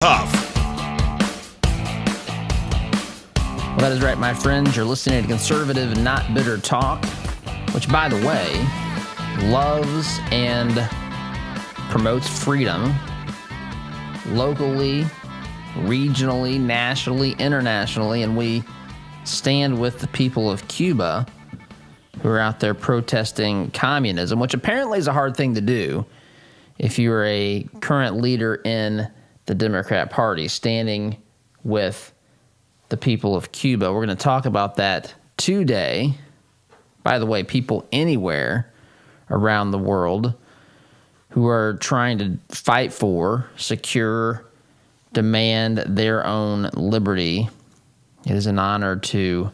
Tough. Well, that is right, my friends. You're listening to Conservative Not Bitter Talk, which, by the way, loves and promotes freedom locally, regionally, nationally, internationally, and we stand with the people of Cuba who are out there protesting communism, which apparently is a hard thing to do if you're a current leader in the Democrat Party, standing with the people of Cuba. We're going to talk about that today. By the way, people anywhere around the world who are trying to fight for, secure, demand their own liberty, it is an honor to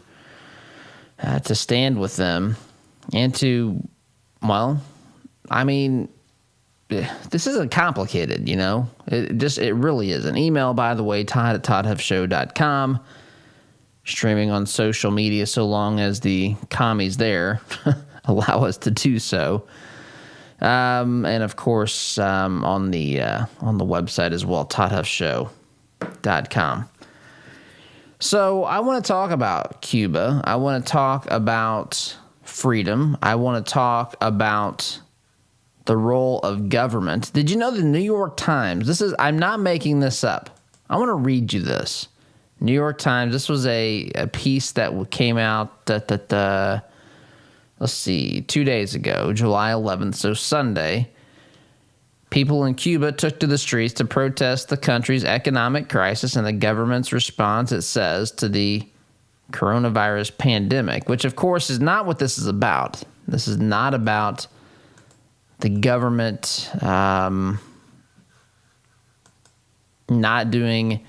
stand with them and to, well, I mean, this isn't complicated, you know. It really is. An email, by the way, todd@toddhuffshow.com. Streaming on social media so long as the commies there allow us to do so. And of course, on the website as well, toddhuffshow.com. So I want to talk about Cuba. I want to talk about freedom. I want to talk about the role of government. Did you know the New York Times, I'm not making this up. I want to read you this. New York Times, this was a piece that came out, let's see, 2 days ago, July 11th, so Sunday. People in Cuba took to the streets to protest the country's economic crisis and the government's response, it says, to the coronavirus pandemic, which of course is not what this is about. This is not about the government not doing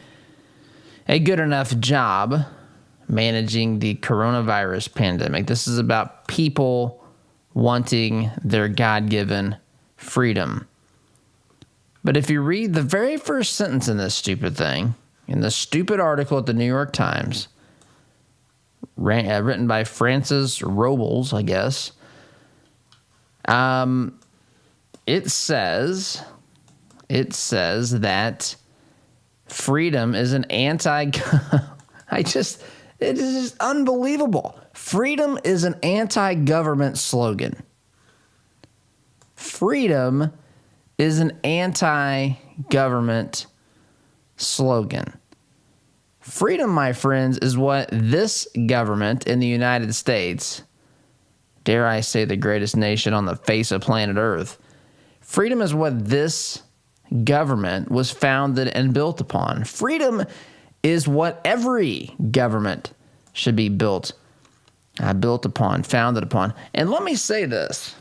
a good enough job managing the coronavirus pandemic. This is about people wanting their God-given freedom. But if you read the very first sentence in this stupid thing, in the stupid article at the New York Times, written by Francis Robles, I guess, it says that freedom is an it is just unbelievable. Freedom is an anti-government slogan. Freedom is an anti-government slogan. Freedom, my friends, is what this government in the United States, dare I say the greatest nation on the face of planet Earth, freedom is what this government was founded and built upon. Freedom is what every government should be built upon, founded upon. And let me say this.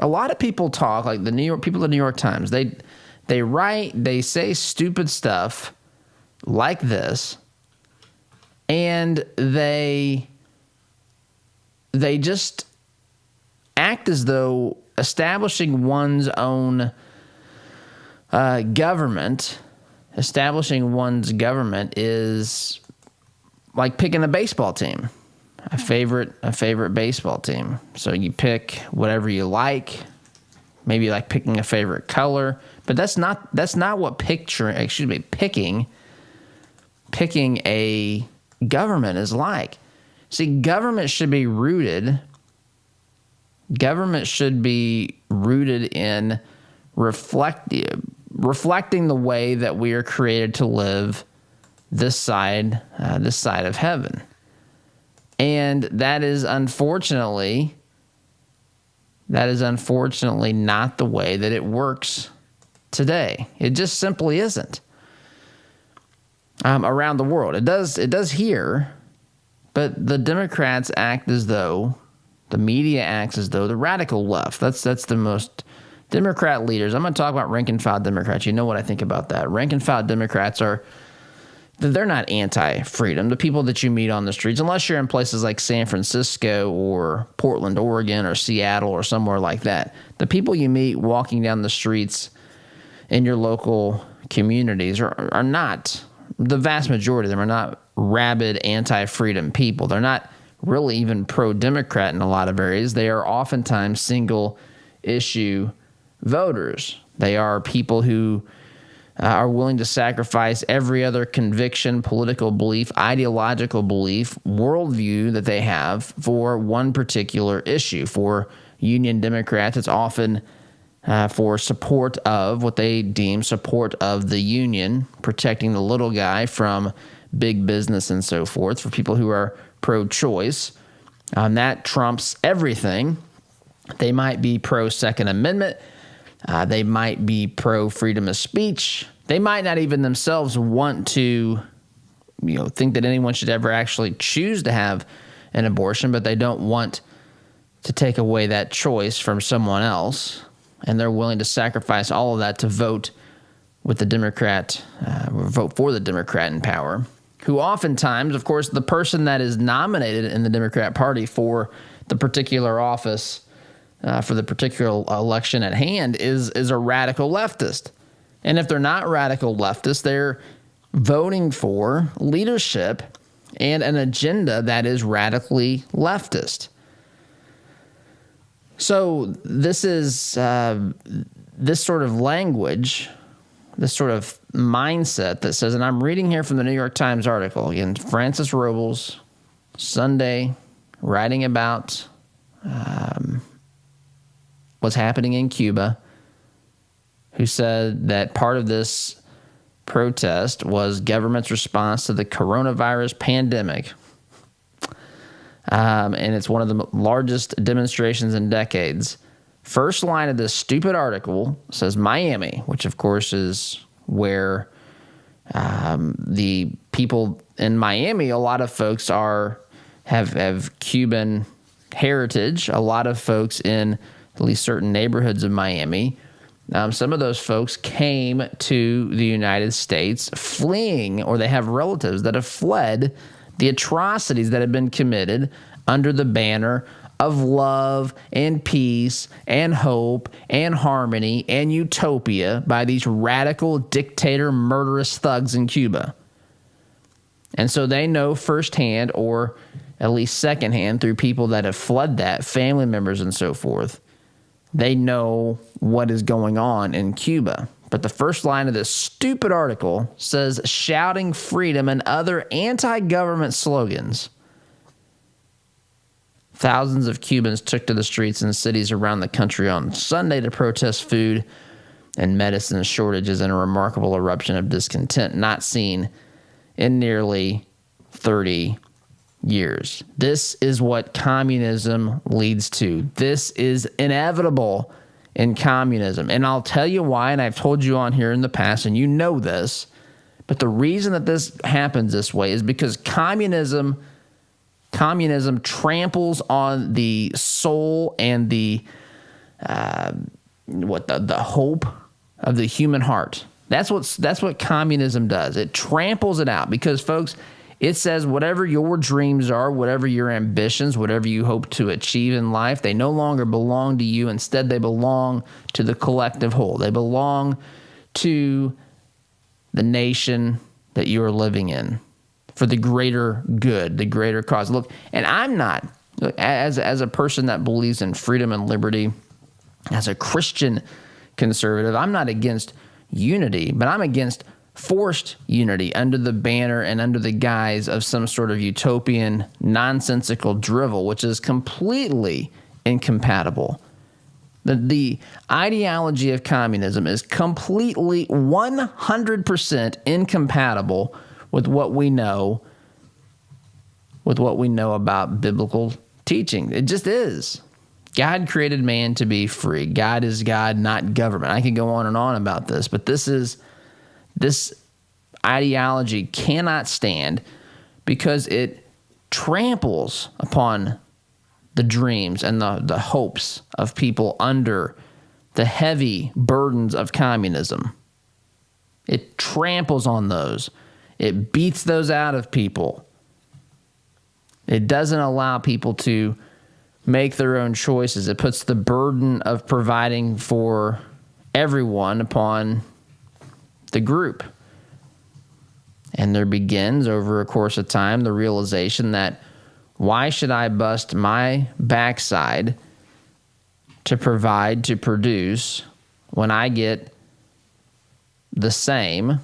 A lot of people talk, like the people at the New York Times, they say stupid stuff like this, and they just act as though establishing one's own government is like picking a baseball team, a favorite baseball team. So you pick whatever you like, maybe like picking a favorite color, but that's not what picking a government is like. See, government should be rooted in reflecting the way that we are created to live this side of heaven. And that is unfortunately not the way that it works today. It just simply isn't. Around the world, it does here, but the Democrats act as though, the media acts as though the radical left. That's the most Democrat leaders. I'm going to talk about rank and file Democrats. You know what I think about that. Rank and file Democrats they're not anti-freedom. The people that you meet on the streets, unless you're in places like San Francisco or Portland, Oregon, or Seattle or somewhere like that, the people you meet walking down the streets in your local communities are not, the vast majority of them are not rabid anti-freedom people. They're not really even pro-Democrat in a lot of areas. They are oftentimes single-issue voters. They are people who are willing to sacrifice every other conviction, political belief, ideological belief, worldview that they have for one particular issue. For Union Democrats, it's often for support of what they deem support of the union, protecting the little guy from big business and so forth. For people who are pro-choice, that trumps everything. They might be pro-Second Amendment. They might be pro-freedom of speech. They might not even themselves want to, think that anyone should ever actually choose to have an abortion, but they don't want to take away that choice from someone else, and they're willing to sacrifice all of that to vote with the Democrat, vote for the Democrat in power, who oftentimes, of course, the person that is nominated in the Democrat Party for the particular office, for the particular election at hand is a radical leftist. And if they're not radical leftists, they're voting for leadership and an agenda that is radically leftist. So this is this sort of language, this sort of mindset that says, and I'm reading here from the New York Times article, again, Francis Robles, Sunday, writing about what's happening in Cuba, who said that part of this protest was government's response to the coronavirus pandemic. And it's one of the largest demonstrations in decades. First line of this stupid article says Miami, which of course is where the people in Miami, a lot of folks have Cuban heritage. A lot of folks in at least certain neighborhoods of Miami. Some of those folks came to the United States fleeing, or they have relatives that have fled the atrocities that have been committed under the banner of love and peace and hope and harmony and utopia by these radical dictator murderous thugs in Cuba. And so they know firsthand, or at least secondhand through people that have fled that, family members and so forth, they know what is going on in Cuba. But the first line of this stupid article says, shouting freedom and other anti-government slogans. Thousands of Cubans took to the streets in cities around the country on Sunday to protest food and medicine shortages in a remarkable eruption of discontent not seen in nearly 30 years. This is what communism leads to. This is inevitable in communism. And I'll tell you why, and I've told you on here in the past, and you know this, but the reason that this happens this way is because communism tramples on the soul and the hope of the human heart. That's what communism does. It tramples it out because, folks, it says whatever your dreams are, whatever your ambitions, whatever you hope to achieve in life, they no longer belong to you. Instead, they belong to the collective whole. They belong to the nation that you are living in for the greater good, the greater cause. Look, and I'm not, as a person that believes in freedom and liberty, as a Christian conservative, I'm not against unity, but I'm against forced unity under the banner and under the guise of some sort of utopian, nonsensical drivel, which is completely incompatible. The ideology of communism is completely 100% incompatible with what we know about biblical teaching. It just is. God created man to be free. God is God, not government. I could go on and on about this, but this ideology cannot stand because it tramples upon the dreams and the hopes of people under the heavy burdens of communism. It tramples on those. It beats those out of people. It doesn't allow people to make their own choices. It puts the burden of providing for everyone upon the group. And there begins, over a course of time, the realization that why should I bust my backside to provide, to produce, when I get the same,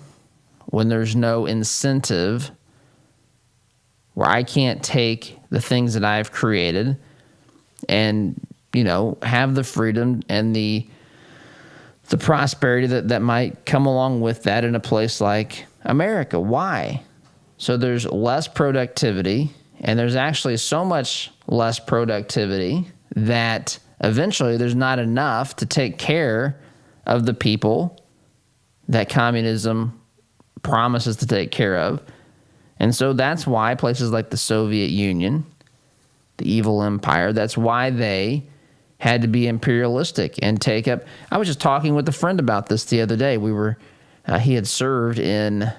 when there's no incentive, where I can't take the things that I've created and, have the freedom and the prosperity that might come along with that in a place like America. Why? So there's less productivity, and there's actually so much less productivity that eventually there's not enough to take care of the people that communism promises to take care of. And so that's why places like the Soviet Union, the evil empire, that's why they had to be imperialistic and take up. I was just talking with a friend about this the other day. He had served in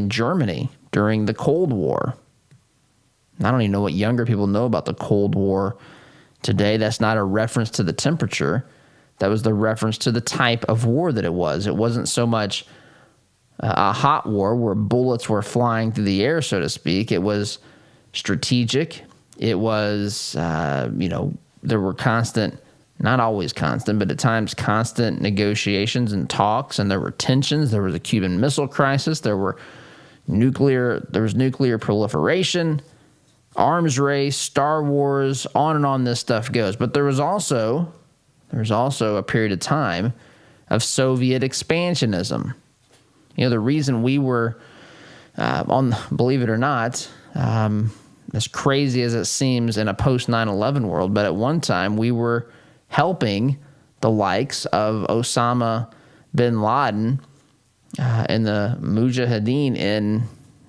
Germany during the Cold War. I don't even know what younger people know about the Cold War today. That's not a reference to the temperature. That was the reference to the type of war that it was. It wasn't so much a hot war where bullets were flying through the air, so to speak. It was strategic. It was, there were constant, not always constant, but at times constant negotiations and talks, and there were tensions. There was a Cuban Missile Crisis. There was nuclear proliferation, arms race, Star Wars, on and on this stuff goes. But there was also a period of time of Soviet expansionism. The reason we were believe it or not, as crazy as it seems in a post 9/11 world, but at one time we were helping the likes of Osama bin Laden and the Mujahideen in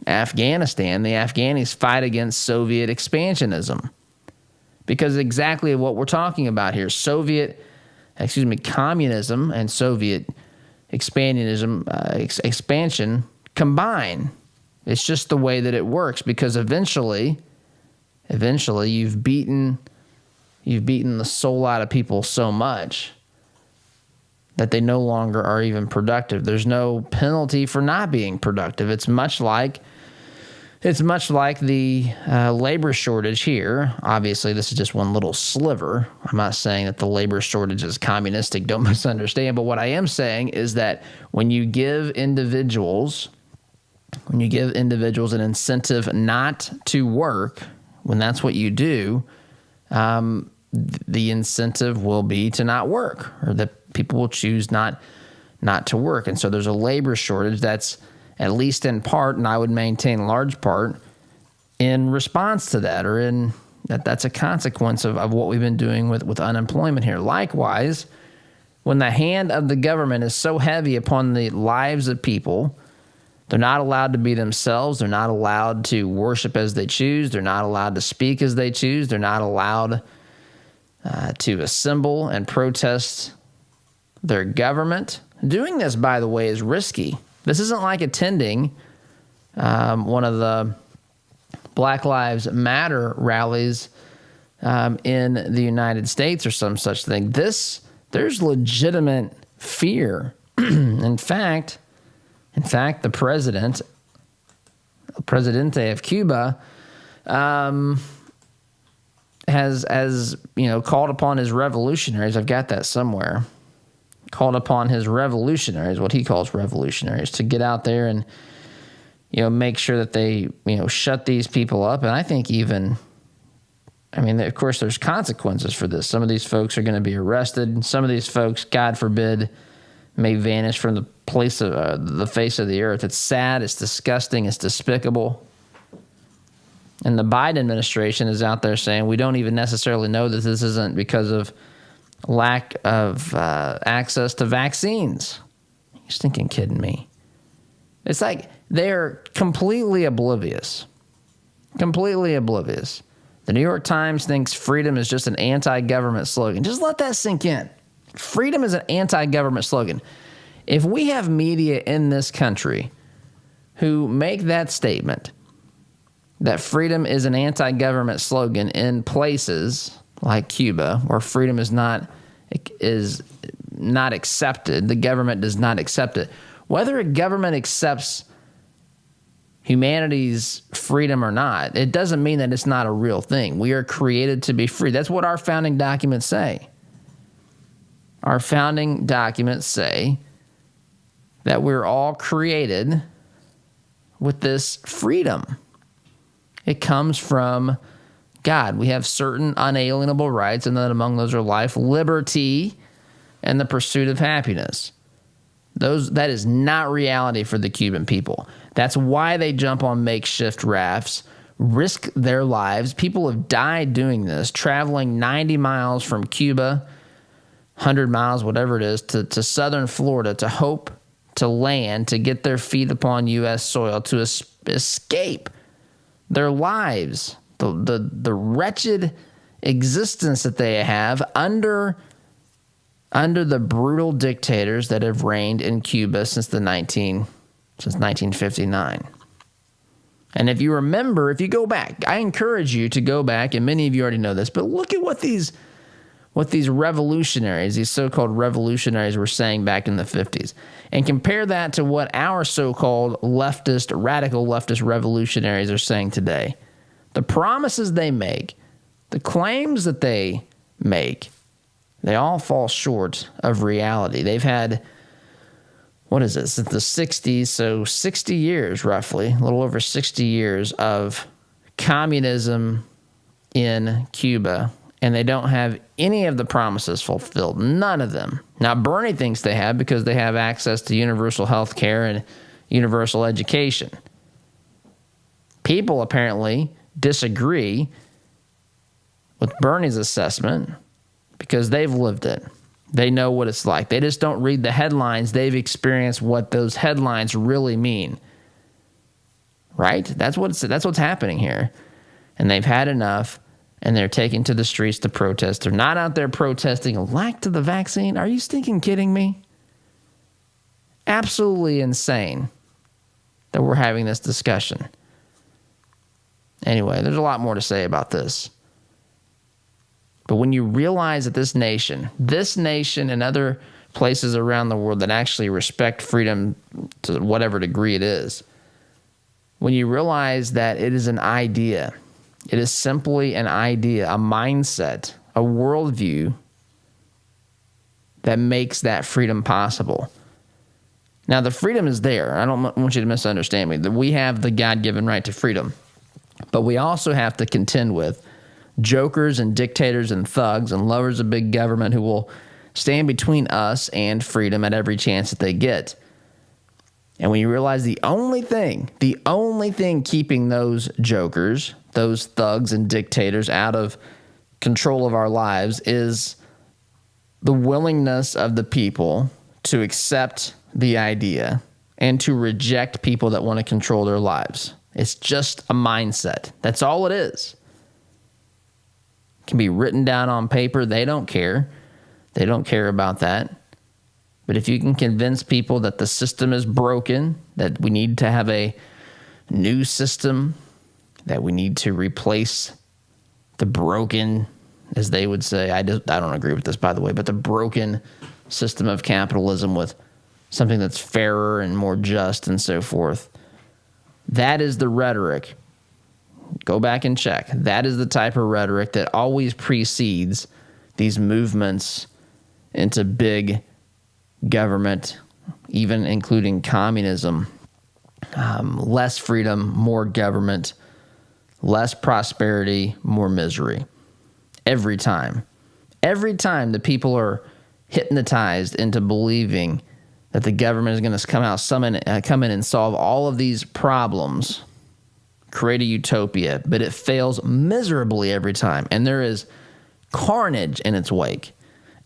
Afghanistan. The Afghanis fight against Soviet expansionism, because exactly what we're talking about here, communism and Soviet expansion combine. It's just the way that it works, because eventually you've beaten the soul out of people so much that they no longer are even productive. There's no penalty for not being productive. It's much like the labor shortage here. Obviously, this is just one little sliver. I'm not saying that the labor shortage is communistic. Don't misunderstand. But what I am saying is that when you give individuals an incentive not to work, when that's what you do, the incentive will be to not work, or that people will choose not to work. And so there's a labor shortage that's, at least in part, and I would maintain large part, in response to that, or in that's a consequence of what we've been doing with unemployment here. Likewise, when the hand of the government is so heavy upon the lives of people, they're not allowed to be themselves. They're not allowed to worship as they choose. They're not allowed to speak as they choose. They're not allowed to assemble and protest their government. Doing this, by the way, is risky. This isn't like attending one of the Black Lives Matter rallies in the United States or some such thing. There's legitimate fear. In fact, the Presidente of Cuba, has called upon his revolutionaries. I've got that somewhere. Called upon his revolutionaries, what he calls revolutionaries, to get out there and make sure that they shut these people up. And I think of course, there's consequences for this. Some of these folks are going to be arrested. Some of these folks, God forbid, may vanish from the face of the earth. It's sad. It's disgusting. It's despicable. And the Biden administration is out there saying we don't even necessarily know that this isn't because of lack of access to vaccines. You're stinking kidding me. It's like they're completely oblivious. Completely oblivious. The New York Times thinks freedom is just an anti-government slogan. Just let that sink in. Freedom is an anti-government slogan. If we have media in this country who make that statement, that freedom is an anti-government slogan in places like Cuba, where freedom is not accepted, the government does not accept it. Whether a government accepts humanity's freedom or not, it doesn't mean that it's not a real thing. We are created to be free. That's what our founding documents say. Our founding documents say that we're all created with this freedom. It comes from God. We have certain unalienable rights, and then among those are life, liberty, and the pursuit of happiness. That is not reality for the Cuban people. That's why they jump on makeshift rafts, risk their lives. People have died doing this, traveling 90 miles from Cuba, 100 miles, whatever it is, to southern Florida to hope to land, to get their feet upon U.S. soil, to escape their lives, the wretched existence that they have under the brutal dictators that have reigned in Cuba since 1959. And if you remember, if you go back, I encourage you to go back, and many of you already know this, but look at what these revolutionaries, these so-called revolutionaries, were saying back in the 50s, and compare that to what our so-called radical leftist revolutionaries are saying today. The promises they make, the claims that they make, they all fall short of reality. They've had, since the 60s, so 60 years roughly, a little over 60 years of communism in Cuba, and they don't have any of the promises fulfilled, none of them. Now, Bernie thinks they have because they have access to universal health care and universal education. People apparently disagree with Bernie's assessment because they've lived it. They know what it's like. They just don't read the headlines. They've experienced what those headlines really mean. Right? That's what's happening here. And they've had enough, and they're taking to the streets to protest. They're not out there protesting a lack to the vaccine. Are you stinking kidding me? Absolutely insane that we're having this discussion. Anyway, there's a lot more to say about this. But when you realize that this nation and other places around the world that actually respect freedom to whatever degree it is, when you realize that it is an idea, it is simply an idea, a mindset, a worldview that makes that freedom possible. Now, the freedom is there. I don't want you to misunderstand me. We have the God-given right to freedom. But we also have to contend with jokers and dictators and thugs and lovers of big government who will stand between us and freedom at every chance that they get. And when you realize the only thing keeping those jokers, those thugs and dictators out of control of our lives is the willingness of the people to accept the idea and to reject people that want to control their lives. It's just a mindset. That's all it is. It can be written down on paper. They don't care. They don't care about that. But if you can convince people that the system is broken, that we need to have a new system, that we need to replace the broken, as they would say, I don't agree with this, by the way, but the broken system of capitalism with something that's fairer and more just and so forth. That is the rhetoric. Go back and check. That is the type of rhetoric that always precedes these movements into big government, even including communism. Less freedom, more government, less prosperity, more misery. Every time. Every time the people are hypnotized into believing that the government is going to come in and solve all of these problems, create a utopia, but it fails miserably every time. And there is carnage in its wake.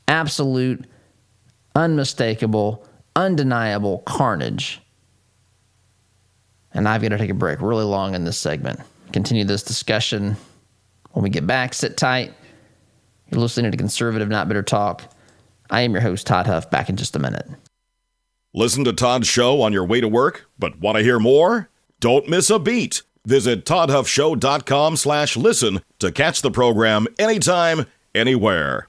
Absolute, unmistakable, undeniable carnage. And I've got to take a break really long in this segment. Continue this discussion when we get back. Sit tight. You're listening to Conservative Not Bitter Talk. I am your host, Todd Huff. Back in just a minute. Listen to Todd's show on your way to work, but want to hear more? Don't miss a beat. Visit toddhuffshow.com/listen to catch the program anytime, anywhere.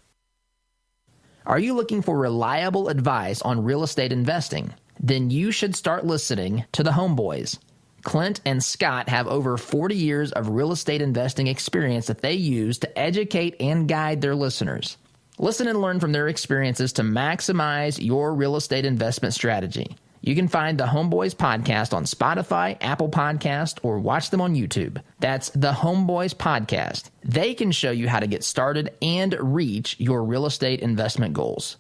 Are you looking for reliable advice on real estate investing? Then you should start listening to the Homeboys. Clint and Scott have over 40 years of real estate investing experience that they use to educate and guide their listeners. Listen and learn from their experiences to maximize your real estate investment strategy. You can find the Homeboys Podcast on Spotify, Apple Podcast, or watch them on YouTube. That's the Homeboys Podcast. They can show you how to get started and reach your real estate investment goals.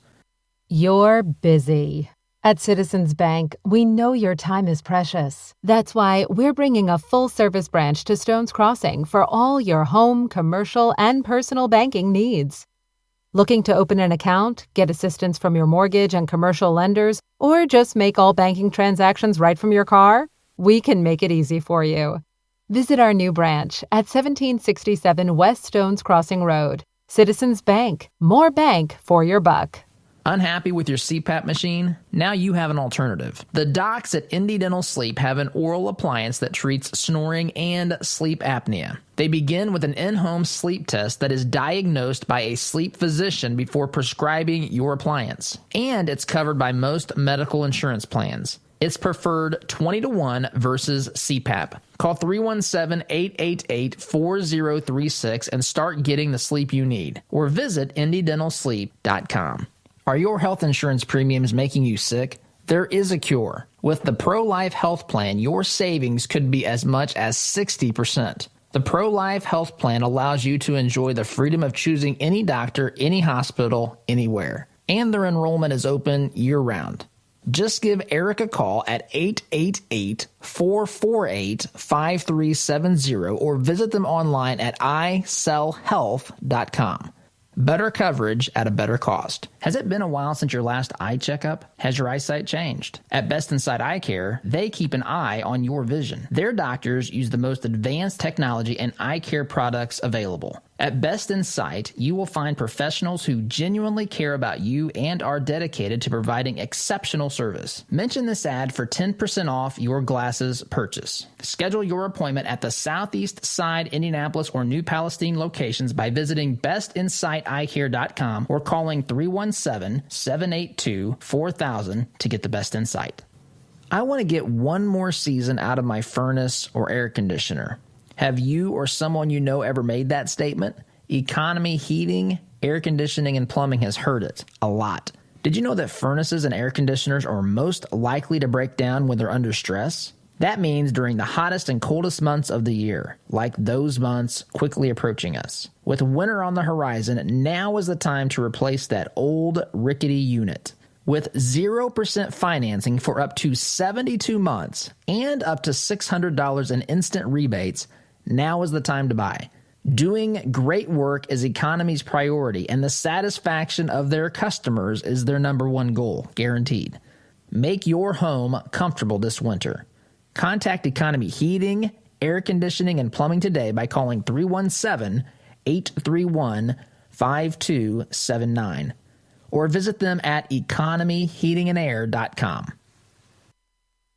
You're busy. At Citizens Bank, we know your time is precious. That's why we're bringing a full-service branch to Stone's Crossing for all your home, commercial, and personal banking needs. Looking to open an account, get assistance from your mortgage and commercial lenders, or just make all banking transactions right from your car? We can make it easy for you. Visit our new branch at 1767 West Stones Crossing Road. Citizens Bank. More bank for your buck. Unhappy with your CPAP machine? Now you have an alternative. The docs at Indy Dental Sleep have an oral appliance that treats snoring and sleep apnea. They begin with an in-home sleep test that is diagnosed by a sleep physician before prescribing your appliance. And it's covered by most medical insurance plans. It's preferred 20-1 versus CPAP. Call 317-888-4036 and start getting the sleep you need. Or visit IndyDentalSleep.com. Are your health insurance premiums making you sick? There is a cure. With the Pro-Life Health Plan, your savings could be as much as 60%. The Pro-Life Health Plan allows you to enjoy the freedom of choosing any doctor, any hospital, anywhere. And their enrollment is open year-round. Just give Eric a call at 888-448-5370 or visit them online at isellhealth.com. Better coverage at a better cost. Has it been a while since your last eye checkup? Has your eyesight changed? At Best Insight Eye Care, they keep an eye on your vision. Their doctors use the most advanced technology and eye care products available. At Best Insight, you will find professionals who genuinely care about you and are dedicated to providing exceptional service. Mention this ad for 10% off your glasses purchase. Schedule your appointment at the Southeast Side, Indianapolis, or New Palestine locations by visiting bestinsighteyecare.com or calling 317-782-4000 to get the best insight. I want to get one more season out of my furnace or air conditioner. Have you or someone you know ever made that statement? Economy heating, air conditioning, and plumbing has heard it a lot. Did you know that furnaces and air conditioners are most likely to break down when they're under stress? That means during the hottest and coldest months of the year, like those months quickly approaching us. With winter on the horizon, now is the time to replace that old rickety unit. With 0% financing for up to 72 months and up to $600 in instant rebates, now is the time to buy. Doing great work is Economy's priority, and the satisfaction of their customers is their number one goal, guaranteed. Make your home comfortable this winter. Contact Economy Heating, Air Conditioning, and Plumbing today by calling 317-831-5279 or visit them at economyheatingandair.com.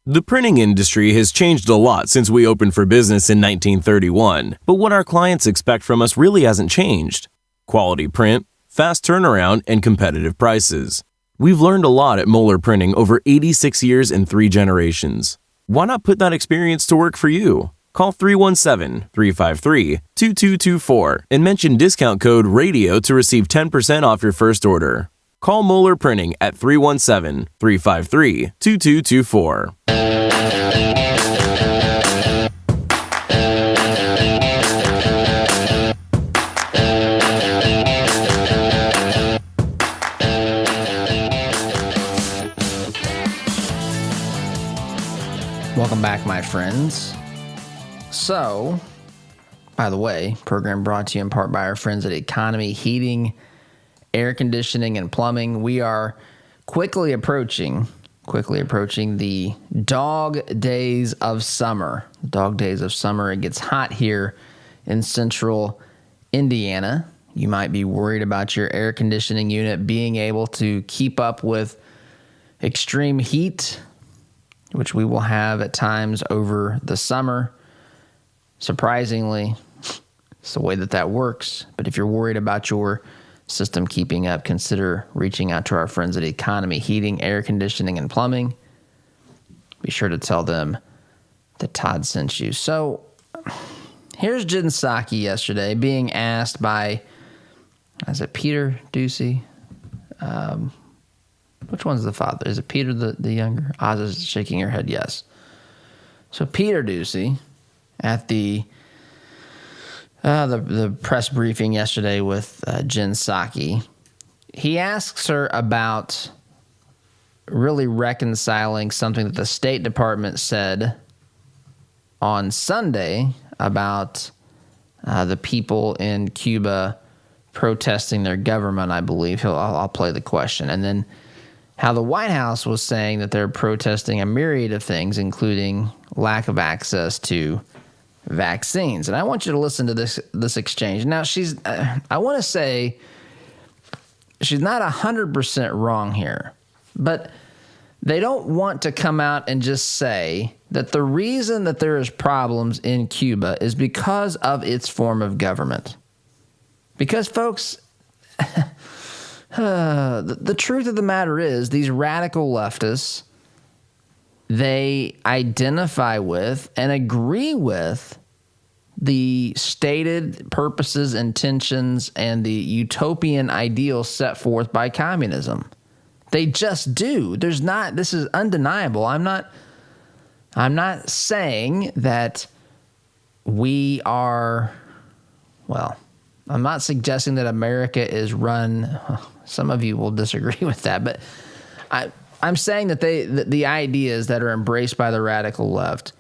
The printing industry has changed a lot since we opened for business in 1931, but what our clients expect from us really hasn't changed. Quality print, fast turnaround, and competitive prices. We've learned a lot at Moeller Printing over 86 years and 3 generations. Why not put that experience to work for you? Call 317-353-2224 and mention discount code RADIO to receive 10% off your first order. Call Moeller Printing at 317-353-2224. Welcome back, my friends. So, by the way, program brought to you in part by our friends at Economy Heating, Air Conditioning, and Plumbing. We are quickly approaching the dog days of summer. Dog days of summer. It gets hot here in central Indiana. You might be worried about your air conditioning unit being able to keep up with extreme heat, which we will have at times over the summer. Surprisingly, it's the way that works. But if you're worried about your system keeping up, consider reaching out to our friends at Economy Heating, Air Conditioning, and Plumbing. Be sure to tell them that Todd sent you. So here's Jen Psaki yesterday being asked by, is it Peter Ducey? Which one's the father? Is it Peter the younger? Oz is shaking her head yes. So Peter Doocy at the press briefing yesterday with Jen Psaki, he asks her about really reconciling something that the State Department said on Sunday about the people in Cuba protesting their government, I believe. I'll play the question. And then how the White House was saying that they're protesting a myriad of things, including lack of access to vaccines. And I want you to listen to this exchange. Now, I want to say she's not 100% wrong here, but they don't want to come out and just say that the reason that there is problems in Cuba is because of its form of government. Because, folks, the truth of the matter is these radical leftists, they identify with and agree with the stated purposes, intentions, and the utopian ideals set forth by communism. They just do. This is undeniable. I'm not saying that we are, well, I'm not suggesting that America is run, some of you will disagree with that, but I'm saying that the ideas that are embraced by the radical left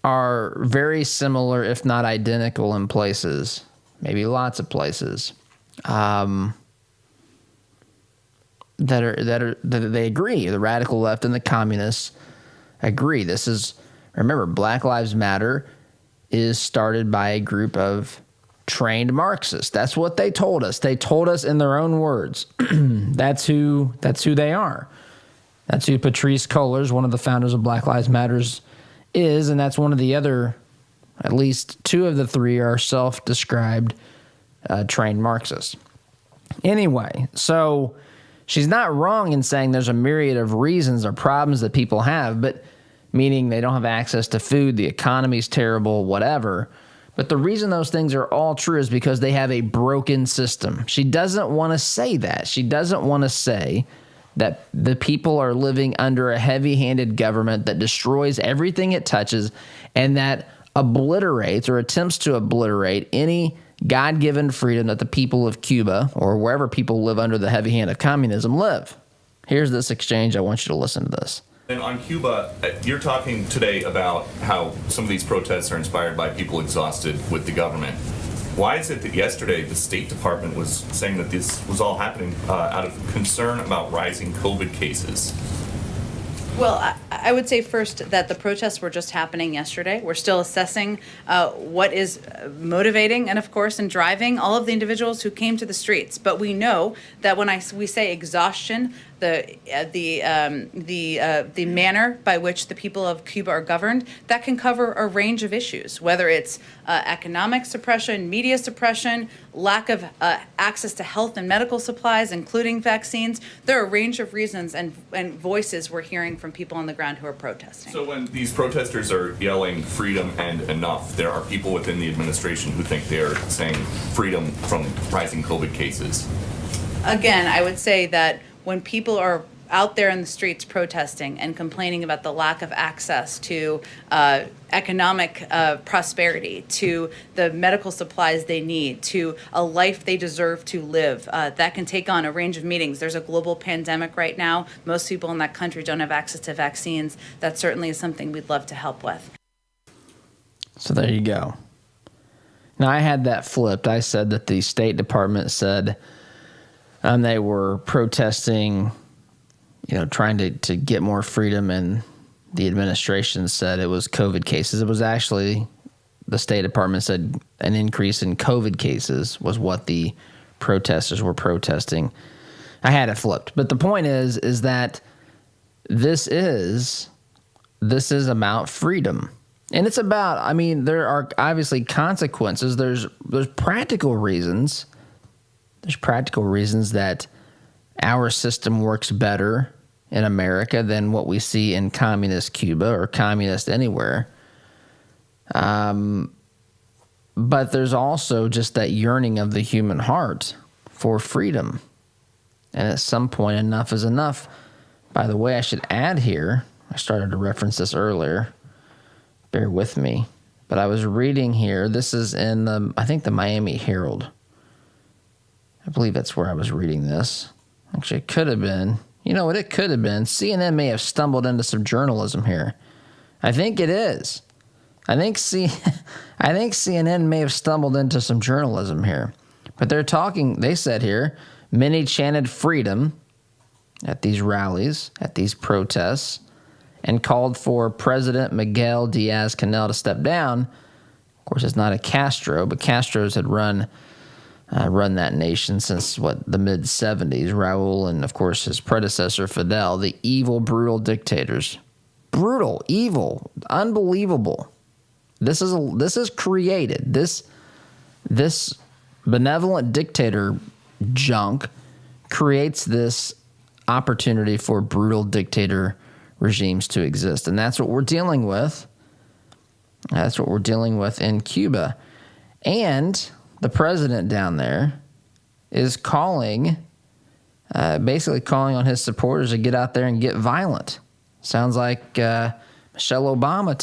are very similar, if not identical, in places, maybe lots of places, that they agree. The radical left and the communists agree. Remember, Black Lives Matter is started by a group of trained Marxists. That's what they told us. They told us in their own words. That's who they are. That's who Patrisse Cullors, one of the founders of Black Lives Matter, is, and that's one of the other, at least two of the three are self-described trained Marxists. Anyway, so she's not wrong in saying there's a myriad of reasons or problems that people have, but meaning they don't have access to food, the economy's terrible, whatever. But the reason those things are all true is because they have a broken system. She doesn't want to say that. She doesn't want to say that the people are living under a heavy-handed government that destroys everything it touches and that obliterates or attempts to obliterate any God-given freedom that the people of Cuba or wherever people live under the heavy hand of communism live. Here's this exchange. I want you to listen to this. And on Cuba, you're talking today about how some of these protests are inspired by people exhausted with the government. Why is it that yesterday the State Department was saying that this was all happening out of concern about rising COVID cases? Well, I would say first that the protests were just happening yesterday. We're still assessing what is motivating and, of course, and driving all of the individuals who came to the streets. But we know that when we say exhaustion, the manner by which the people of Cuba are governed, that can cover a range of issues, whether it's economic suppression, media suppression, lack of access to health and medical supplies, including vaccines. There are a range of reasons and voices we're hearing from people on the ground who are protesting. So when these protesters are yelling freedom and enough, there are people within the administration who think they're saying freedom from rising COVID cases. Again, I would say that when people are out there in the streets protesting and complaining about the lack of access to economic prosperity, to the medical supplies they need, to a life they deserve to live, that can take on a range of meanings. There's a global pandemic right now. Most people in that country don't have access to vaccines. That certainly is something we'd love to help with. So there you go. Now, I had that flipped. I said that the State Department said they were protesting, trying to get more freedom, and the administration said it was COVID cases. It was actually, the State Department said an increase in COVID cases was what the protesters were protesting. I had it flipped. But the point is that this is about freedom. And it's about, there are obviously consequences. There's practical reasons. There's practical reasons that our system works better in America than what we see in communist Cuba or communist anywhere. But there's also just that yearning of the human heart for freedom. And at some point, enough is enough. By the way, I should add here, I started to reference this earlier. Bear with me. But I was reading here, this is in I think the Miami Herald. I believe that's where I was reading this. Actually, it could have been. You know what? It could have been. CNN may have stumbled into some journalism here. I think it is. I think CNN may have stumbled into some journalism here. But they said here, many chanted freedom at these rallies, at these protests, and called for President Miguel Diaz-Canel to step down. Of course, it's not a Castro, but Castros had run that nation since, the mid-'70s. Raul and, of course, his predecessor, Fidel, the evil, brutal dictators. Brutal, evil, unbelievable. This is created. This benevolent dictator junk creates this opportunity for brutal dictator regimes to exist. And that's what we're dealing with. That's what we're dealing with in Cuba. And the president down there is basically calling on his supporters to get out there and get violent. Sounds like Michelle Obama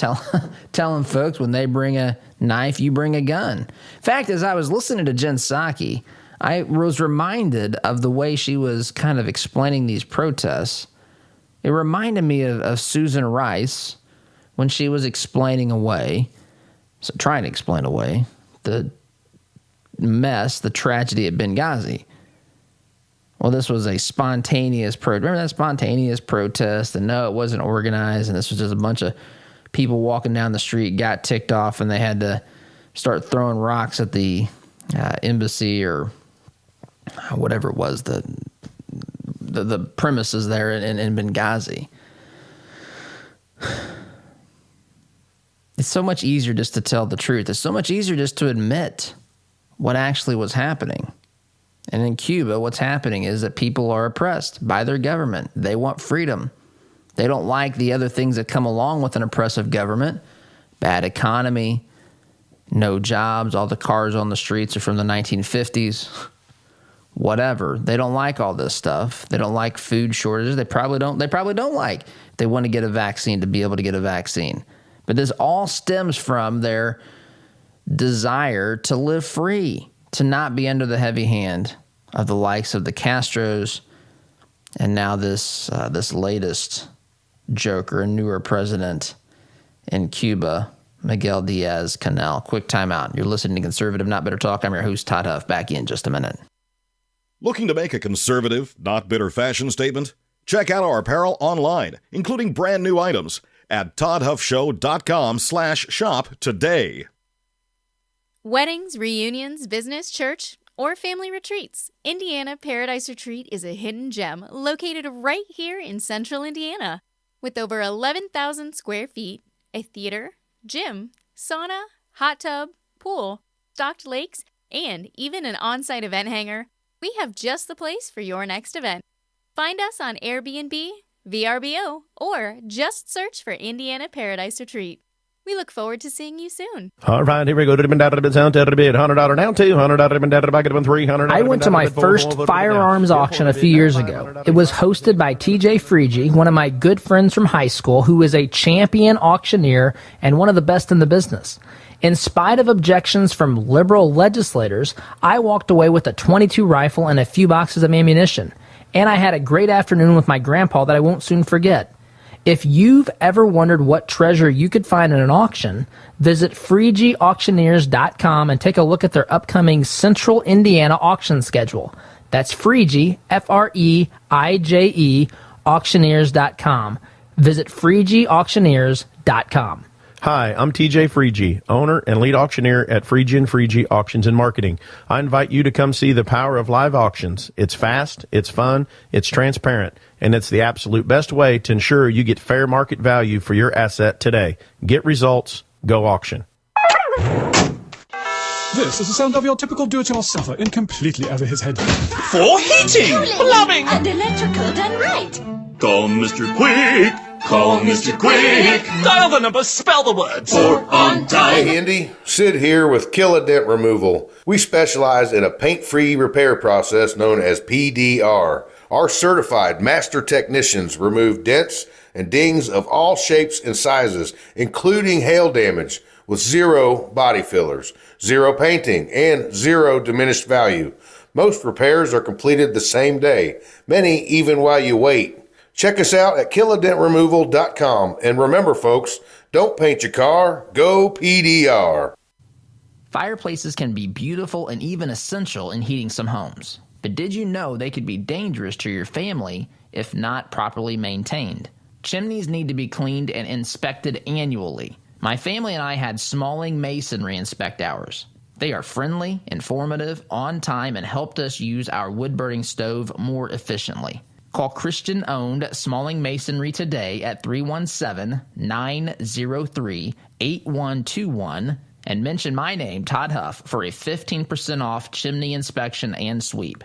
telling folks, when they bring a knife, you bring a gun. In fact, as I was listening to Jen Psaki, I was reminded of the way she was kind of explaining these protests. It reminded me of Susan Rice when she was trying to explain away the mess, the tragedy at Benghazi. Well, this was a spontaneous remember that spontaneous protest? And no, it wasn't organized, and this was just a bunch of people walking down the street, got ticked off, and they had to start throwing rocks at the embassy or whatever it was, the premises there in Benghazi. It's so much easier just to tell the truth. It's so much easier just to admit what actually was happening. And in Cuba, what's happening is that people are oppressed by their government. They want freedom. They don't like the other things that come along with an oppressive government. Bad economy, no jobs, all the cars on the streets are from the 1950s. Whatever. They don't like all this stuff. They don't like food shortages. They probably don't like if they want to get a vaccine to be able to get a vaccine. But this all stems from their desire to live free, to not be under the heavy hand of the likes of the Castros, and now this latest joker and newer president in Cuba, Miguel Diaz-Canel. Quick timeout. You're listening to Conservative Not Bitter Talk. I'm your host, Todd Huff. Back in just a minute. Looking to make a conservative, not bitter fashion statement? Check out our apparel online, including brand new items at toddhuffshow.com/shop today. Weddings, reunions, business, church, or family retreats, Indiana Paradise Retreat is a hidden gem located right here in central Indiana. With over 11,000 square feet, a theater, gym, sauna, hot tub, pool, stocked lakes, and even an on-site event hangar, we have just the place for your next event. Find us on Airbnb, VRBO, or just search for Indiana Paradise Retreat. We look forward to seeing you soon. All right, here we go. $100 down, $100 down, $200 back at $300. I went to my first firearms auction a few years ago. It was hosted by TJ Freege, one of my good friends from high school, who is a champion auctioneer and one of the best in the business. In spite of objections from liberal legislators, I walked away with a .22 rifle and a few boxes of ammunition. And I had a great afternoon with my grandpa that I won't soon forget. If you've ever wondered what treasure you could find in an auction, visit FreegeAuctioneers.com and take a look at their upcoming Central Indiana auction schedule. That's Freege, Freije, auctioneers.com. Visit FreegeAuctioneers.com. Hi, I'm TJ Freege, owner and lead auctioneer at Freege & Freege Auctions and Marketing. I invite you to come see the power of live auctions. It's fast, it's fun, it's transparent, and it's the absolute best way to ensure you get fair market value for your asset today. Get results, go auction. This is the sound of your typical do-it-yourselfer in completely over his head. For heating, plumbing, and electrical done right. Call Mr. Quick. Call Mr. Quick. Dial the number, spell the words. For on time. Hey, Andy. Sid here with Kill a Dent Removal. We specialize in a paint-free repair process known as PDR. Our certified master technicians remove dents and dings of all shapes and sizes, including hail damage, with zero body fillers, zero painting, and zero diminished value. Most repairs are completed the same day, many even while you wait. Check us out at killadentremoval.com. And remember, folks, don't paint your car, go PDR. Fireplaces can be beautiful and even essential in heating some homes. But did you know they could be dangerous to your family if not properly maintained? Chimneys need to be cleaned and inspected annually. My family and I had Smalling Masonry inspect ours. They are friendly, informative, on time, and helped us use our wood-burning stove more efficiently. Call Christian-owned Smalling Masonry today at 317-903-8121 and mention my name, Todd Huff, for a 15% off chimney inspection and sweep.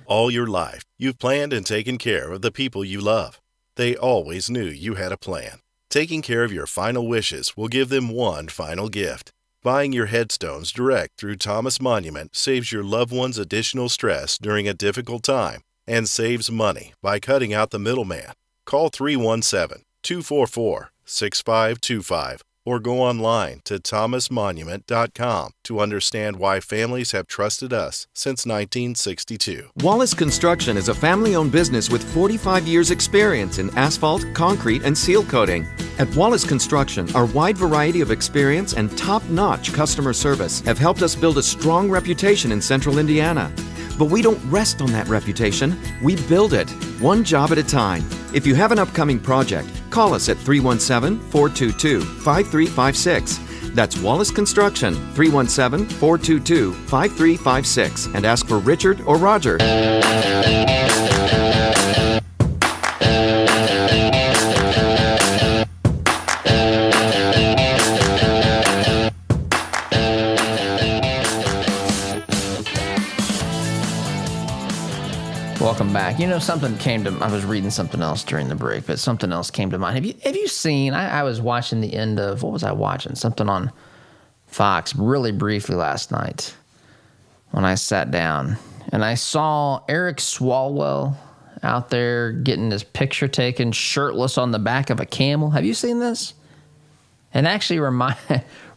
All your life, you've planned and taken care of the people you love. They always knew you had a plan. Taking care of your final wishes will give them one final gift. Buying your headstones direct through Thomas Monument saves your loved ones additional stress during a difficult time and saves money by cutting out the middleman. Call 317-244-6525 or go online to thomasmonument.com to understand why families have trusted us since 1962. Wallace Construction is a family-owned business with 45 years' experience in asphalt, concrete, and seal coating. At Wallace Construction, our wide variety of experience and top-notch customer service have helped us build a strong reputation in Central Indiana. But we don't rest on that reputation. We build it, one job at a time. If you have an upcoming project, call us at 317-422-5356. That's Wallace Construction, 317-422-5356. And ask for Richard or Roger. Welcome back. You know, something came to... I was reading something else during the break, but something else came to mind. Have you seen... I was watching the end of... What was I watching? Something on Fox really briefly last night when I sat down. And I saw Eric Swalwell out there getting his picture taken shirtless on the back of a camel. Have you seen this? And actually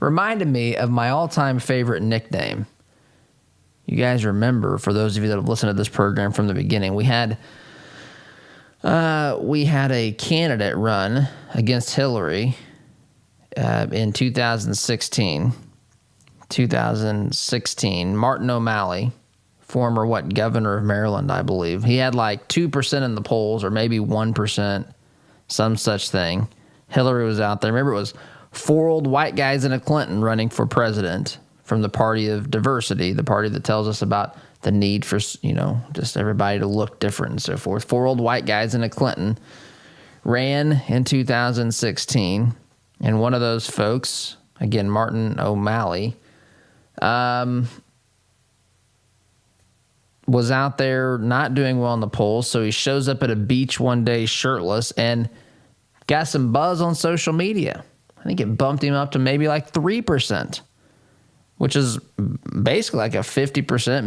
reminded me of my all-time favorite nickname. You guys remember, for those of you that have listened to this program from the beginning, we had a candidate run against Hillary in 2016. 2016, Martin O'Malley, former governor of Maryland, I believe. He had like 2% in the polls, or maybe 1%, some such thing. Hillary was out there. Remember, it was 4 old white guys and a Clinton running for president. From the party of diversity, the party that tells us about the need for, just everybody to look different and so forth. 4 old white guys and a Clinton ran in 2016. And one of those folks, again, Martin O'Malley, was out there not doing well in the polls. So he shows up at a beach one day shirtless and got some buzz on social media. I think it bumped him up to maybe like 3%. Which is basically like a 50%,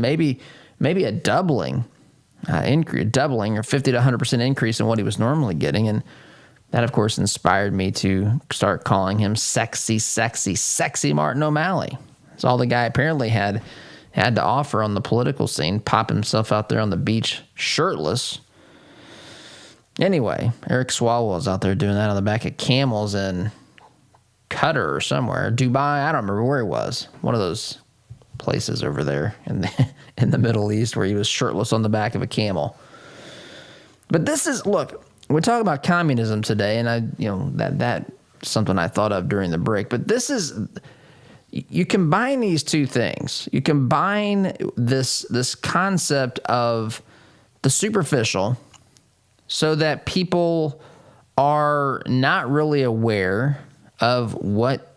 maybe a doubling increase, doubling or 50 to 100% increase in what he was normally getting. And that, of course, inspired me to start calling him sexy, sexy, sexy Martin O'Malley. That's all the guy apparently had to offer on the political scene, pop himself out there on the beach shirtless. Anyway, Eric Swalwell's out there doing that on the back of camels in Qatar or somewhere, Dubai. I don't remember where he was. One of those places over there in the Middle East where he was shirtless on the back of a camel. But this is, look, we're talking about communism today, and that's something I thought of during the break. But this is, you combine these two things. You combine this concept of the superficial, so that people are not really aware of what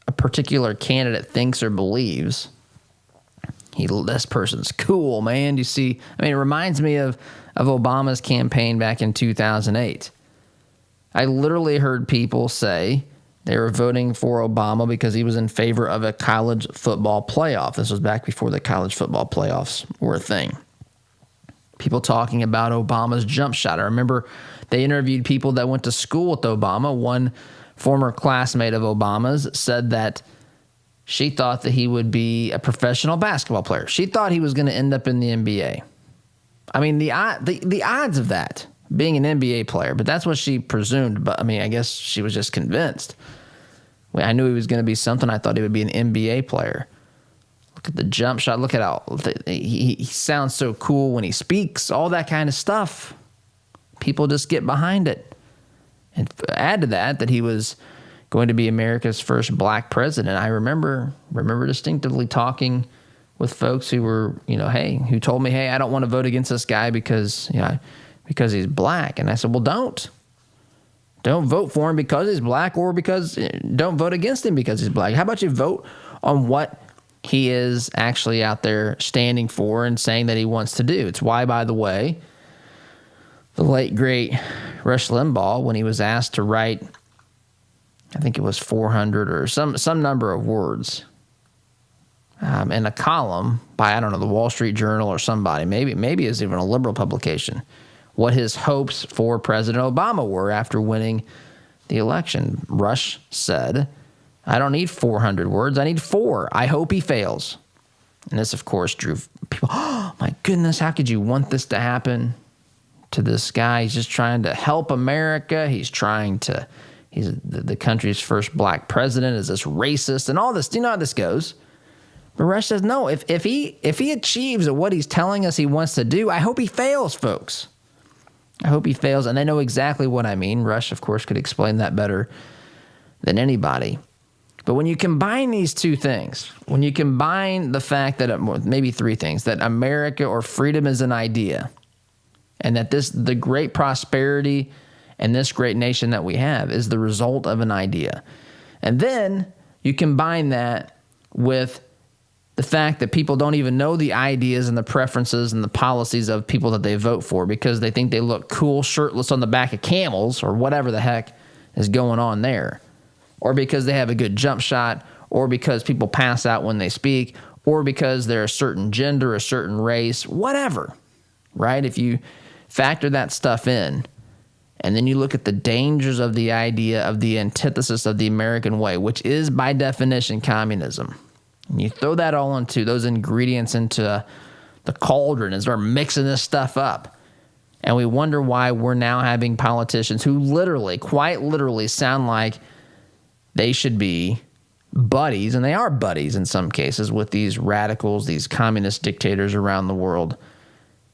a particular candidate thinks or believes. This person's cool, man. You see, it reminds me of Obama's campaign back in 2008. I literally heard people say they were voting for Obama because he was in favor of a college football playoff. This was back before the college football playoffs were a thing. People talking about Obama's jump shot. I remember they interviewed people that went to school with Obama. One former classmate of Obama's said that she thought that he would be a professional basketball player. She thought he was going to end up in the NBA. I mean, the odds of that, being an NBA player, but that's what she presumed. But I mean, I guess she was just convinced. I knew he was going to be something. I thought he would be an NBA player. Look at the jump shot. Look at how he sounds so cool when he speaks, all that kind of stuff. People just get behind it. And add to that he was going to be America's first black president. I remember distinctively talking with folks who were, who told me, hey, I don't want to vote against this guy because he's black. And I said, well, don't vote for him because he's black, or don't vote against him because he's black. How about you vote on what he is actually out there standing for and saying that he wants to do? It's why, by the way, the late, great Rush Limbaugh, when he was asked to write, I think it was 400 or some number of words in a column by, I don't know, the Wall Street Journal or somebody, maybe it's even a liberal publication, what his hopes for President Obama were after winning the election. Rush said, I don't need 400 words, I need 4. I hope he fails. And this, of course, drew people, oh, my goodness, how could you want this to happen to this guy? He's just trying to help America. He's the country's first black president. Is this racist and all this? Do you know how this goes? But Rush says, no, if he achieves what he's telling us he wants to do, I hope he fails, folks. I hope he fails. And they know exactly what I mean. Rush, of course, could explain that better than anybody. But when you combine these two things, when you combine the fact that, maybe 3 things, that America or freedom is an idea, and that the great prosperity and this great nation that we have is the result of an idea. And then you combine that with the fact that people don't even know the ideas and the preferences and the policies of people that they vote for because they think they look cool shirtless on the back of camels or whatever the heck is going on there, or because they have a good jump shot, or because people pass out when they speak, or because they're a certain gender, a certain race, whatever, right? If you factor that stuff in, and then you look at the dangers of the idea of the antithesis of the American way, which is by definition communism, and you throw that all into those ingredients into the cauldron and start mixing this stuff up, and we wonder why we're now having politicians who quite literally sound like they should be buddies, and they are buddies in some cases with these radicals, these communist dictators around the world.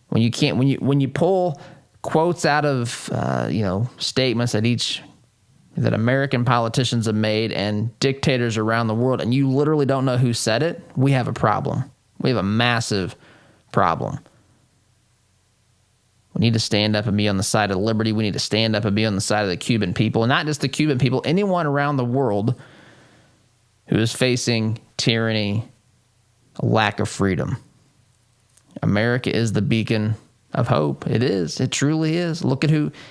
When you pull quotes out of statements that American politicians have made and dictators around the world, and you literally don't know who said it, we have a problem. We have a massive problem. We need to stand up and be on the side of liberty. We need to stand up and be on the side of the Cuban people, and not just the Cuban people, anyone around the world who is facing tyranny, a lack of freedom. America is the beacon of hope. It is. It truly is. Look at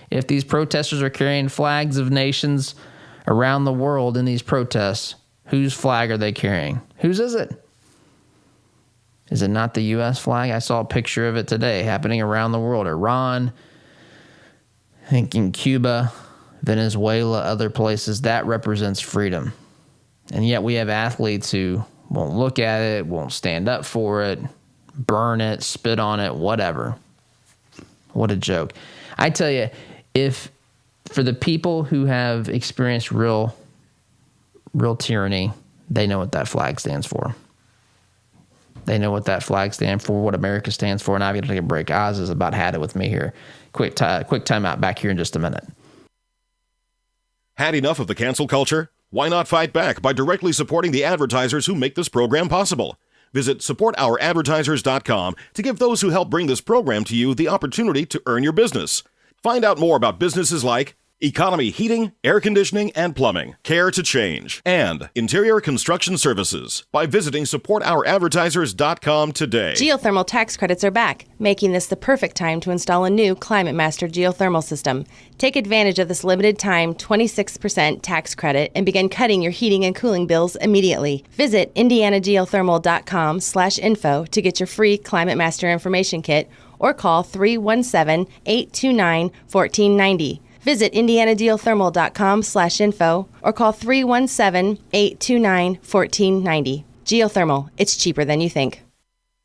if these protesters are carrying flags of nations around the world in these protests, whose flag are they carrying? Whose is it? Is it not the U.S. flag? I saw a picture of it today happening around the world. Iran, I think in Cuba, Venezuela, other places. That represents freedom. And yet we have athletes who won't look at it, won't stand up for it, burn it, spit on it, whatever. What a joke. I tell you, if for the people who have experienced real tyranny, they know what that flag stands for. They know what that flag stands for, what America stands for, and I'm going to take a break. Oz has about had it with me here. Quick time out back here in just a minute. Had enough of the cancel culture? Why not fight back by directly supporting the advertisers who make this program possible? Visit supportouradvertisers.com to give those who help bring this program to you the opportunity to earn your business. Find out more about businesses like Economy Heating, Air Conditioning, and Plumbing, Care to Change, and Interior Construction Services by visiting supportouradvertisers.com today. Geothermal tax credits are back, making this the perfect time to install a new Climate Master geothermal system. Take advantage of this limited time 26% tax credit and begin cutting your heating and cooling bills immediately. Visit indianageothermal.com/info to get your free Climate Master information kit, or call 317-829-1490. Visit indianageothermal.com/info or call 317-829-1490. Geothermal, it's cheaper than you think.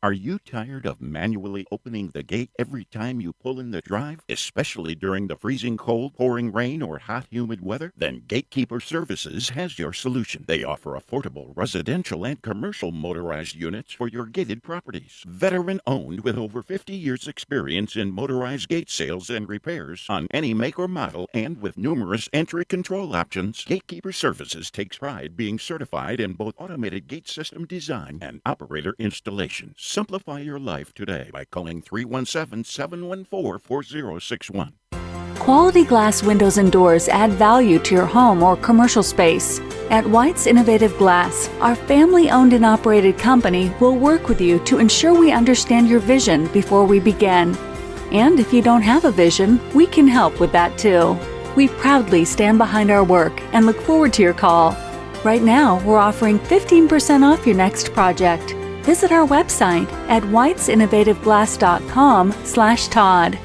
Are you tired of manually opening the gate every time you pull in the drive, especially during the freezing cold, pouring rain, or hot, humid weather? Then Gatekeeper Services has your solution. They offer affordable residential and commercial motorized units for your gated properties. Veteran-owned with over 50 years' experience in motorized gate sales and repairs on any make or model, and with numerous entry control options, Gatekeeper Services takes pride being certified in both automated gate system design and operator installation. Simplify your life today by calling 317-714-4061. Quality glass windows and doors add value to your home or commercial space. At White's Innovative Glass, our family-owned and operated company will work with you to ensure we understand your vision before we begin. And if you don't have a vision, we can help with that too. We proudly stand behind our work and look forward to your call. Right now, we're offering 15% off your next project. Visit our website at whitesinnovativeglass.com/Todd.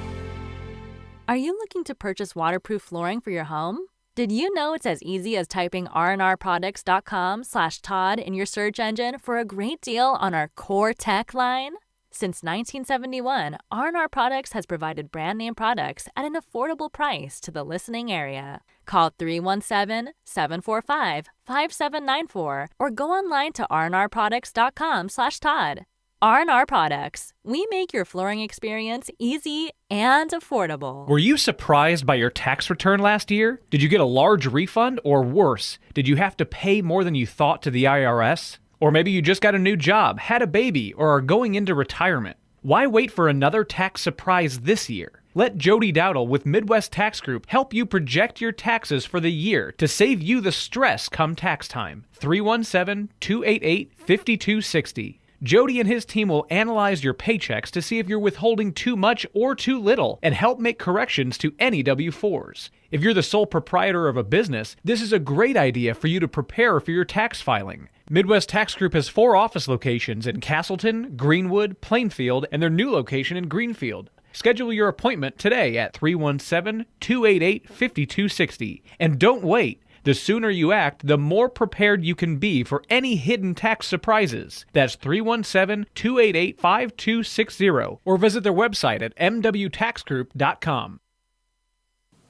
Are you looking to purchase waterproof flooring for your home? Did you know it's as easy as typing rnrproducts.com/Todd in your search engine for a great deal on our core tech line? Since 1971, R&R Products has provided brand name products at an affordable price to the listening area. Call 317-745-5794 or go online to rnrproducts.com/Todd. R&R Products. We make your flooring experience easy and affordable. Were you surprised by your tax return last year? Did you get a large refund, or worse, did you have to pay more than you thought to the IRS? Or maybe you just got a new job, had a baby, or are going into retirement. Why wait for another tax surprise this year? Let Jody Dowdle with Midwest Tax Group help you project your taxes for the year to save you the stress come tax time. 317-288-5260. Jody and his team will analyze your paychecks to see if you're withholding too much or too little and help make corrections to any W-4s. If you're the sole proprietor of a business, this is a great idea for you to prepare for your tax filing. Midwest Tax Group has 4 office locations in Castleton, Greenwood, Plainfield, and their new location in Greenfield. Schedule your appointment today at 317-288-5260. And don't wait. The sooner you act, the more prepared you can be for any hidden tax surprises. That's 317-288-5260 or visit their website at mwtaxgroup.com.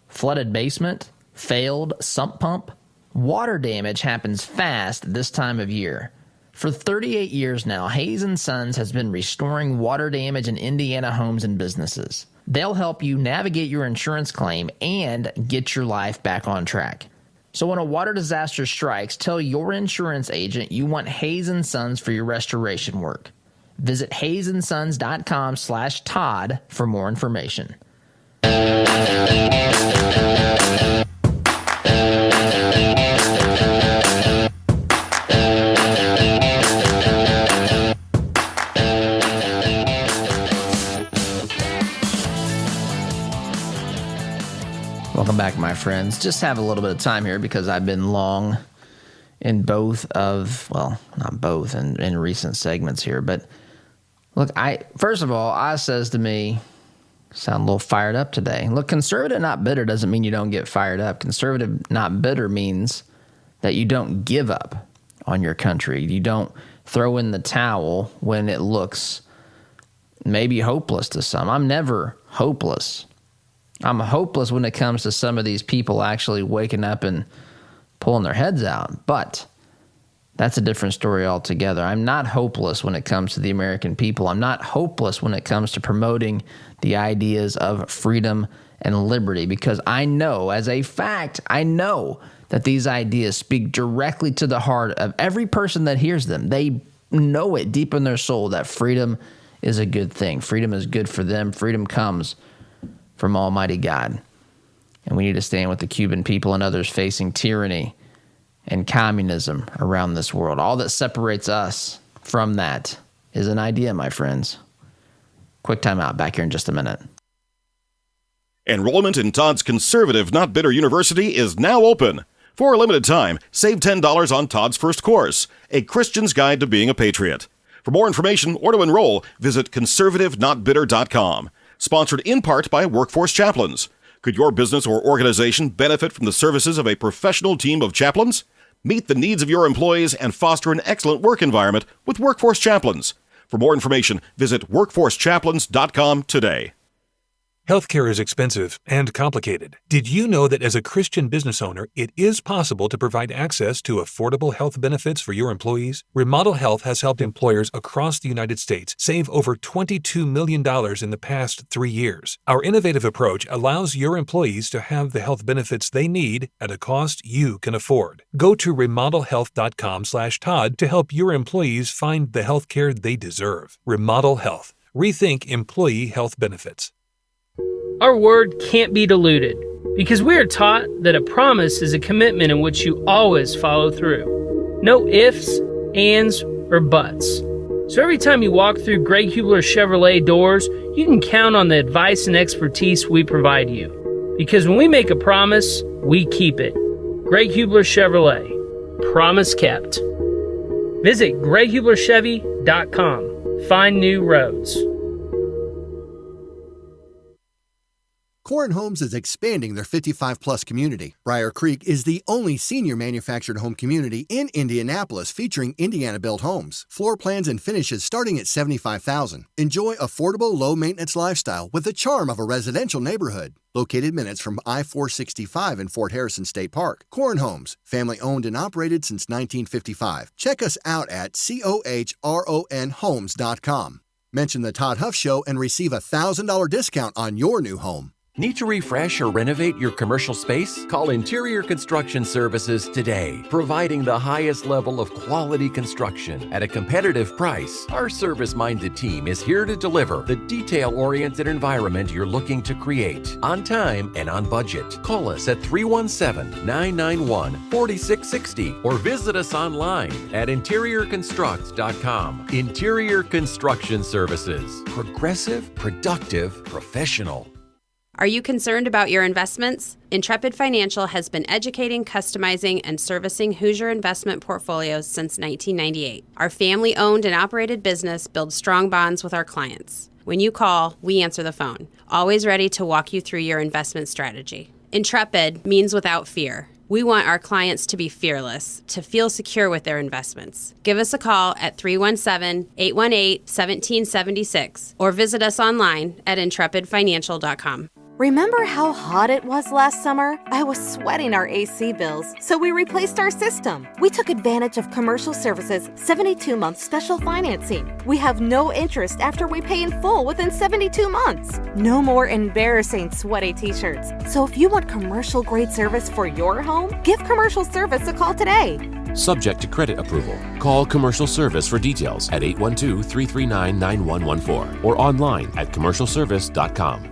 Flooded basement, failed sump pump. Water damage happens fast this time of year. For 38 years now, Hayes & Sons has been restoring water damage in Indiana homes and businesses. They'll help you navigate your insurance claim and get your life back on track. So when a water disaster strikes, tell your insurance agent you want Hayes & Sons for your restoration work. Visit hayesandSons.com/Todd for more information. Welcome back, my friends. Just have a little bit of time here because I've been long in both of, well, not both in recent segments here. But look, first of all, I says to me, sound a little fired up today. Look, conservative, not bitter doesn't mean you don't get fired up. Conservative, not bitter means that you don't give up on your country. You don't throw in the towel when it looks maybe hopeless to some. I'm never hopeless. I'm hopeless when it comes to some of these people actually waking up and pulling their heads out. But that's a different story altogether. I'm not hopeless when it comes to the American people. I'm not hopeless when it comes to promoting the ideas of freedom and liberty, because I know, as a fact, I know that these ideas speak directly to the heart of every person that hears them. They know it deep in their soul that freedom is a good thing. Freedom is good for them. Freedom comes from Almighty God. And we need to stand with the Cuban people and others facing tyranny and communism around this world. All that separates us from that is an idea, my friends. Quick time out. Back here in just a minute. Enrollment in Todd's Conservative Not Bitter University is now open. For a limited time, save $10 on Todd's first course, A Christian's Guide to Being a Patriot. For more information or to enroll, visit conservativenotbitter.com. Sponsored in part by Workforce Chaplains. Could your business or organization benefit from the services of a professional team of chaplains? Meet the needs of your employees and foster an excellent work environment with Workforce Chaplains. For more information, visit workforcechaplains.com today. Healthcare is expensive and complicated. Did you know that as a Christian business owner, it is possible to provide access to affordable health benefits for your employees? Remodel Health has helped employers across the United States save over $22 million in the past 3 years. Our innovative approach allows your employees to have the health benefits they need at a cost you can afford. Go to remodelhealth.com/Todd to help your employees find the health care they deserve. Remodel Health. Rethink employee health benefits. Our word can't be diluted because we are taught that a promise is a commitment in which you always follow through. No ifs, ands, or buts. So every time you walk through Greg Hubler Chevrolet doors, you can count on the advice and expertise we provide you. Because when we make a promise, we keep it. Greg Hubler Chevrolet. Promise kept. Visit GregHublerChevy.com. Find new roads. Corn Homes is expanding their 55-plus community. Briar Creek is the only senior manufactured home community in Indianapolis featuring Indiana-built homes. Floor plans and finishes starting at $75,000. Enjoy affordable, low-maintenance lifestyle with the charm of a residential neighborhood. Located minutes from I-465 in Fort Harrison State Park. Corn Homes, family-owned and operated since 1955. Check us out at COHRONhomes.com. Mention the Todd Huff Show and receive a $1,000 discount on your new home. Need to refresh or renovate your commercial space? Call Interior Construction Services today. Providing the highest level of quality construction at a competitive price, our service-minded team is here to deliver the detail-oriented environment you're looking to create on time and on budget. Call us at 317-991-4660 or visit us online at interiorconstruct.com. Interior Construction Services. Progressive, productive, professional. Are you concerned about your investments? Intrepid Financial has been educating, customizing, and servicing Hoosier investment portfolios since 1998. Our family-owned and operated business builds strong bonds with our clients. When you call, we answer the phone, always ready to walk you through your investment strategy. Intrepid means without fear. We want our clients to be fearless, to feel secure with their investments. Give us a call at 317-818-1776 or visit us online at intrepidfinancial.com. Remember how hot it was last summer? I was sweating our AC bills, so we replaced our system. We took advantage of Commercial Services' 72-month special financing. We have no interest after we pay in full within 72 months. No more embarrassing sweaty t-shirts. So if you want commercial-grade service for your home, give Commercial Service a call today. Subject to credit approval. Call Commercial Service for details at 812-339-9114 or online at commercialservice.com.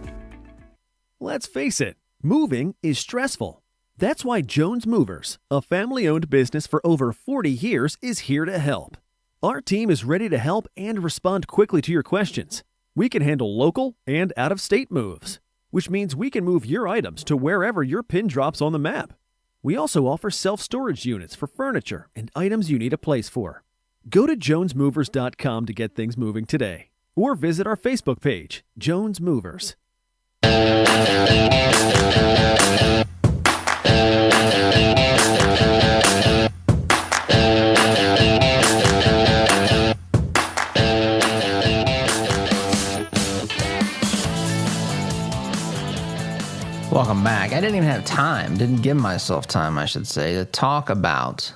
Let's face it, moving is stressful. That's why Jones Movers, a family-owned business for over 40 years, is here to help. Our team is ready to help and respond quickly to your questions. We can handle local and out-of-state moves, which means we can move your items to wherever your pin drops on the map. We also offer self-storage units for furniture and items you need a place for. Go to jonesmovers.com to get things moving today, or visit our Facebook page, Jones Movers. Welcome back. I didn't even have time, didn't give myself time, I should say, to talk about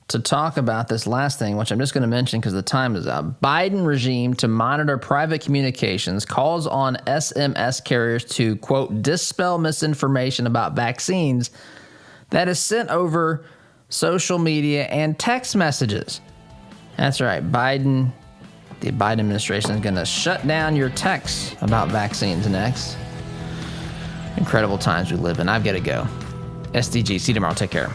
this last thing, which I'm just going to mention because the time is up. Biden regime to monitor private communications calls on SMS carriers to, quote, dispel misinformation about vaccines that is sent over social media and text messages. That's right. The Biden administration is going to shut down your texts about vaccines next. Incredible times we live in. I've got to go. SDG. See you tomorrow. Take care.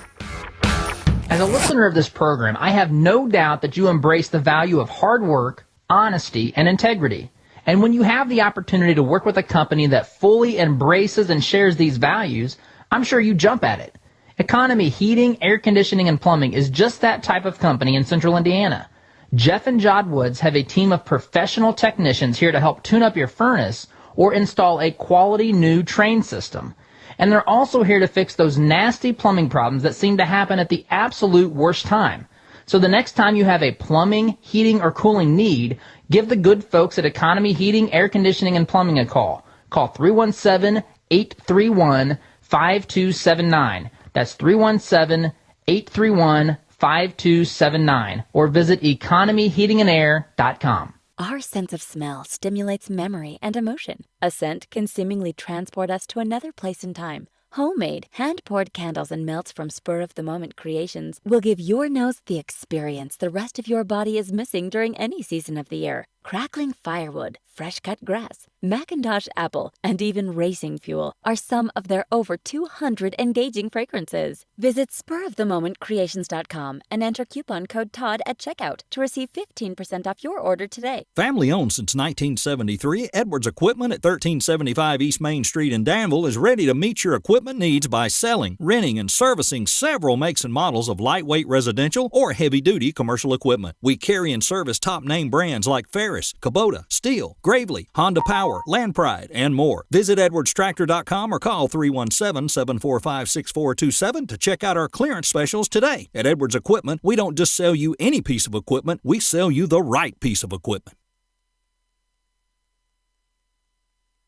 As a listener of this program, I have no doubt that you embrace the value of hard work, honesty, and integrity. And when you have the opportunity to work with a company that fully embraces and shares these values, I'm sure you jump at it. Economy Heating, Air Conditioning, and Plumbing is just that type of company in Central Indiana. Jeff and Jod Woods have a team of professional technicians here to help tune up your furnace or install a quality new train system. And they're also here to fix those nasty plumbing problems that seem to happen at the absolute worst time. So the next time you have a plumbing, heating, or cooling need, give the good folks at Economy Heating, Air Conditioning, and Plumbing a call. Call 317-831-5279. That's 317-831-5279. Or visit economyheatingandair.com. Our sense of smell stimulates memory and emotion. A scent can seemingly transport us to another place in time. Homemade, hand-poured candles and melts from spur-of-the-moment creations will give your nose the experience the rest of your body is missing during any season of the year. Crackling firewood, fresh-cut grass, Macintosh apple, and even racing fuel are some of their over 200 engaging fragrances. Visit spurofthemomentcreations.com and enter coupon code TODD at checkout to receive 15% off your order today. Family owned since 1973, Edwards Equipment at 1375 East Main Street in Danville is ready to meet your equipment needs by selling, renting, and servicing several makes and models of lightweight residential or heavy-duty commercial equipment. We carry and service top-name brands like Ferris, Kubota, Steel, Gravely, Honda Power, Land Pride, and more. Visit edwardstractor.com or call 317-745-6427 to check out our clearance specials today. At Edwards Equipment, we don't just sell you any piece of equipment, we sell you the right piece of equipment.